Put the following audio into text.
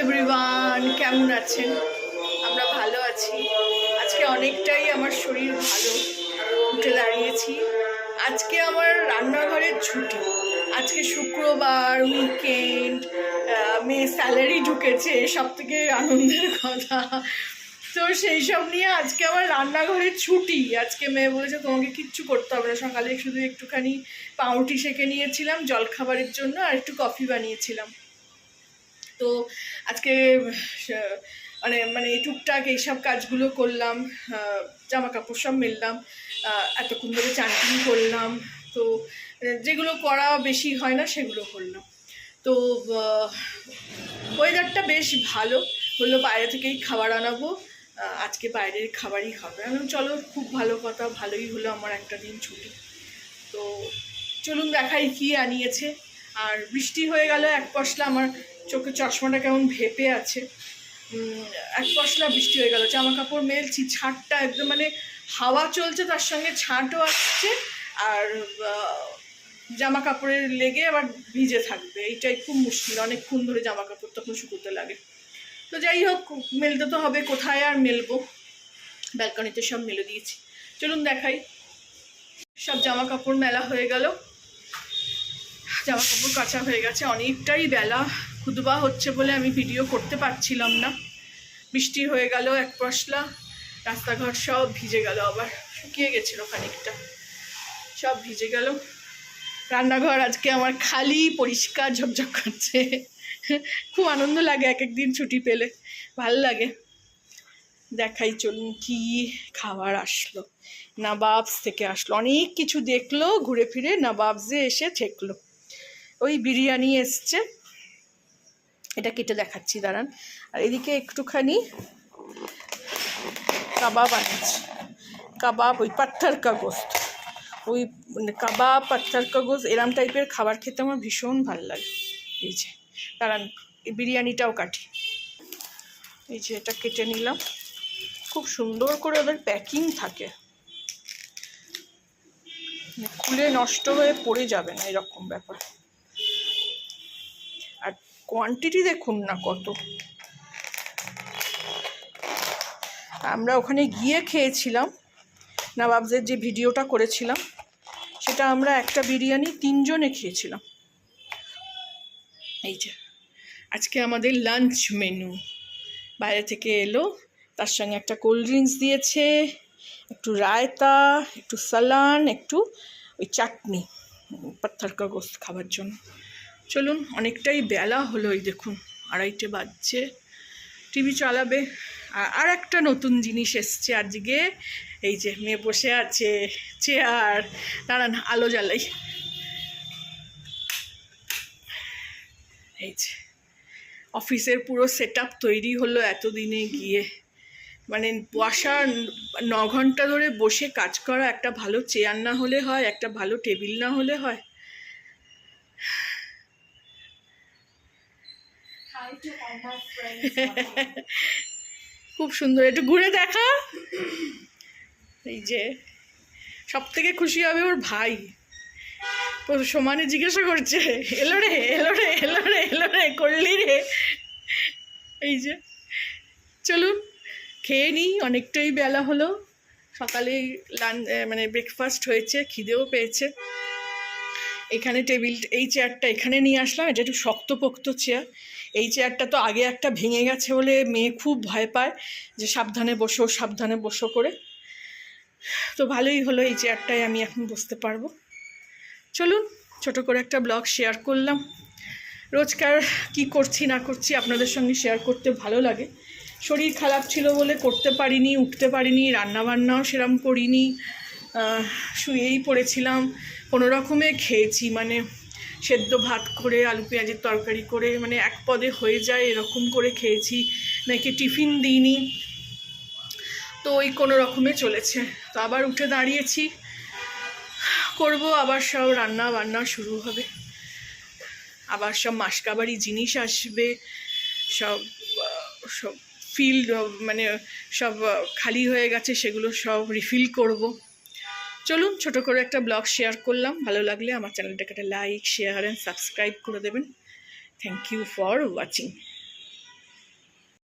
Everyone, কেমন আছেন? আমরা ভালো আছি। আজকে অনেকটাই আমার শরীর ভালো, উঠে দাঁড়িয়েছি। আজকে আমার রান্নাঘরের ছুটি। আজকে শুক্রবার, উইকেন্ড, মেয়ে স্যালারি ঢুকেছে, সব থেকে আনন্দের কথা। তো সেই সব নিয়ে আজকে আমার রান্নাঘরের ছুটি। আজকে মেয়ে বলেছে তোমাকে কিচ্ছু করতে হবে না, সকালে শুধু একটুখানি পাউরুটি সেঁকে নিয়েছিলাম জলখাবারের জন্য, আর একটু কফি বানিয়েছিলাম। তো আজকে মানে টুকটাক এইসব কাজগুলো করলাম, জামা কাপড় সব মেললাম, এতক্ষণ ধরে চান করলাম। তো যেগুলো করা বেশি হয় না সেগুলো করলাম। তো ওয়েদারটা বেশ ভালো হলো, বাইরে থেকেই খাবার আনাবো। আজকে বাইরের খাবারই হবে। আমি চলো, খুব ভালো কথা, ভালোই হলো আমার একটা দিন ছুটি। তো চলুন দেখাই কি আনিয়েছে। আর বৃষ্টি হয়ে গেল এক পশলা, আমার চোখে চশমাটা কেমন ভেপে আছে। এক পশলা বৃষ্টি হয়ে গেল, জামা কাপড় মেলছি, ছাঁটটা একদম মানে হাওয়া চলছে, তার সঙ্গে ছাঁটও আসছে, আর জামা কাপড়ের লেগে আবার ভিজে থাকবে, এইটাই খুব মুশকিল। অনেকক্ষণ ধরে জামা কাপড় তখন শুকোতে লাগে। তো যাই হোক, মেলতে তো হবে, কোথায় আর মেলবো, ব্যালকনিতে সব মেলে দিয়েছি। চলুন দেখাই। সব জামা কাপড় মেলা হয়ে গেল, জামা কাপড় কাচা হয়ে গেছে। অনেকটাই বেলা, খুদবা হচ্ছে বলে আমি ভিডিও করতে পারছিলাম না। বৃষ্টি হয়ে গেল এক পশলা, রাস্তাঘাট সব ভিজে গেল, আবার শুকিয়ে গেছিল খানিকটা, সব ভিজে গেল। রান্নাঘর আজকে আমার খালি, পরিষ্কার, ঝকঝক করছে। খুব আনন্দ লাগে এক একদিন ছুটি পেলে, ভালো লাগে। দেখাই চলুন কি খাবার আসলো। নবাবস থেকে আসলো, অনেক কিছু দেখলো, ঘুরে ফিরে নবাবসে এসে ঠেকলো। ওই বিরিয়ানি এসছে, এটা কেটে দেখাচ্ছি দাঁড়ান। আর এদিকে একটুখানি কাবাব আনিয়েছি, কাবাব, ওই পাত্থার কা গোস্ত, ওই কাবাব, পাত্থার কা গোস্ত, এরম টাইপের খাবার খেতে আমার ভীষণ ভালো লাগে। এই যে দাঁড়ান, এই বিরিয়ানিটাও কাটি। এই যে এটা কেটে নিলাম, খুব সুন্দর করে ওদের প্যাকিং থাকে, খুলে নষ্ট হয়ে পড়ে যাবে না, এরকম ব্যাপার। আর কোয়ান্টিটি দেখুন না কত। আমরা ওখানে গিয়ে খেয়েছিলাম, নবাবসের যে ভিডিওটা করেছিলাম, সেটা আমরা একটা বিরিয়ানি 3 জনে খেয়েছিলাম। এই যে আজকে আমাদের লাঞ্চ মেনু বাইরে থেকে এলো, তার সঙ্গে একটা কোল্ড ড্রিঙ্কস দিয়েছে, একটু রায়তা, একটু সালান, একটু ওই চাটনি, পাত্থার কা গোস্ত খাবার জন্য। চলুন, অনেকটাই বেলা হলো, এই দেখুন 2:30 বাজছে। টিভি চালাবে। আর একটা নতুন জিনিস এসছে আজকে, এই যে মেয়ে বসে আছে, চেয়ার। দাঁড়ান আলো জ্বালাই। এই যে অফিসের পুরো সেট আপ তৈরি হলো এতদিনে গিয়ে। মানে বসা 9 ঘন্টা ধরে বসে কাজ করা, একটা ভালো চেয়ার না হলে হয়, একটা ভালো টেবিল না হলে হয়। খুব সুন্দর, একটু ঘুরে দেখা। এই যে সব থেকে খুশি হবে ওর ভাই, সমানে জিজ্ঞাসা করছে, এলো রে এলো রে এলো রে এলো রে, করলি রে। এই যে চলুন খেয়ে নিই, অনেকটাই বেলা হলো। সকালেই মানে ব্রেকফাস্ট হয়েছে, খিদেও পেয়েছে। এখানে টেবিল, এই চেয়ারটা এখানে নিয়ে আসলাম, এটা একটু শক্তপোক্ত চেয়ার। এই চেয়ারটা তো আগে একটা ভেঙে গেছে বলে মেয়ে খুব ভয় পায় যে সাবধানে বসো সাবধানে বসো করে। তো ভালোই হলো, এই চেয়ারটায় আমি এখন বসতে পারবো। চলুন ছোট করে একটা ব্লগ শেয়ার করলাম। রোজকার কি করছি না করছি আপনাদের সঙ্গে শেয়ার করতে ভালো লাগে। শরীর খারাপ ছিল বলে করতে পারিনি, উঠতে পারিনি, রান্নাবান্নাও সেরম করিনি, শুয়েই পড়েছিলাম। কোনো রকমে খেয়েছি, মানে সেদ্ধ ভাত করে, আলু পেঁয়াজের তরকারি করে, মানে এক পদে হয়ে যায় এরকম করে খেয়েছি, নাকি টিফিন দিইনি। তো ওই কোনো রকমে চলেছে। তো আবার উঠে দাঁড়িয়েছি, করব আবার সব রান্না বান্না শুরু হবে, আবার সব মাসকাবারি জিনিস আসবে, সব সব ফিল্ড মানে সব খালি হয়ে গেছে, সেগুলো সব রিফিল করব। চলুন ছোট করে একটা ব্লগ শেয়ার করলাম। ভালো লাগলে আমার চ্যানেলটাকে একটা লাইক, শেয়ার অ্যান্ড সাবস্ক্রাইব করে দেবেন। Thank you for watching.